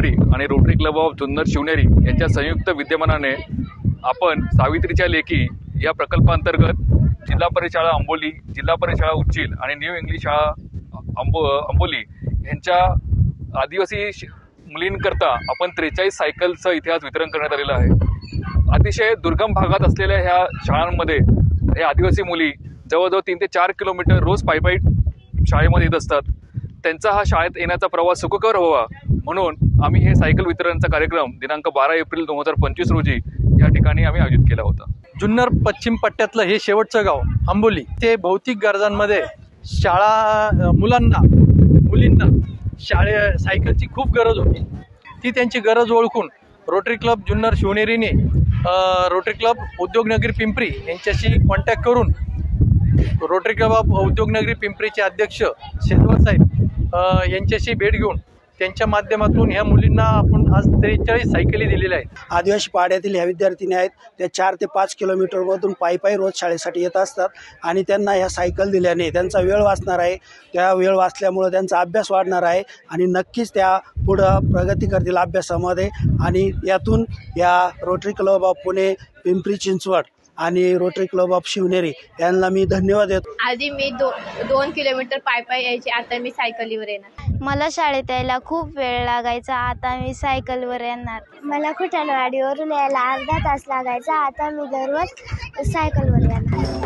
पिंपरी आणि rotary club of Junnar Shivneri यांच्या संयुक्त विद्यमानाने आपण सावित्रीच्या लेकी या प्रकल्पांतर्गत जिल्हा परिषद शाळा अंबोली, जिल्हा परिषद शाळा उच्चील आणि न्यू इंग्लिश शाळा अंबोली यांच्या आदिवासी मुलींकरता आपण 43 सायकलचं इथे आज वितरण करण्यात आलेलं आहे। अतिशय दुर्गम भागात असलेल्या ह्या शाळांमध्ये हे आदिवासी मुली जवळजवळ 3 ते 4 किलोमीटर रोज पायी शाळेमध्ये येत असतात। त्यांचा हा शाळेत येण्याचा प्रवास सुखकर व्हावा म्हणून आम्ही हे सायकल वितरणचा कार्यक्रम दिनांक 12 एप्रिल 2025 रोजी या ठिकाणी आम्ही आयोजित केला होता। जुन्नर पश्चिम पट्ट्यातलं हे शेवटचं गाव अंबोली ते भौतिक गरजांमध्ये मुलींना सायकलची खूप गरज होती। ती त्यांची गरज ओळखून रोटरी क्लब जुन्नर शिवनेरीने रोटरी क्लब उद्योगनगरी पिंपरी यांच्याशी कॉन्टॅक्ट करून रोटरी क्लब ऑफ उद्योगनगरी पिंपरीचे अध्यक्ष शेजवळ साहेब यांच्याशी भेट घेऊन त्यांच्या माध्यमातून ह्या मुलींना आपण आज 43 सायकली दिलेल्या आहेत। आदिवासी पाड्यातील ह्या विद्यार्थिनी आहेत त्या 4 ते 5 किलोमीटरमधून पायी रोज शाळेसाठी येत असतात आणि त्यांना ह्या सायकल दिल्याने त्यांचा वेळ वाचणार आहे। त्या वेळ वाचल्यामुळे त्यांचा अभ्यास वाढणार आहे आणि नक्कीच त्या पुढं प्रगती करतील अभ्यासामध्ये आणि यातून या rotary club of Pune, Pimpri Chinchwad आणि रोटरी क्लब ऑफ शिवनेरी यांना मी धन्यवाद देतो। आधी मी 2 किलोमीटर पायी यायचे, आता मी सायकलीवर येणार। मला शाळेत यायला खूप वेळ लागायचा, आता मी सायकलवर येणार। मला खुटाणवाडीवरून यायला अर्धा तास लागायचा, आता मी दररोज सायकलवर येणार।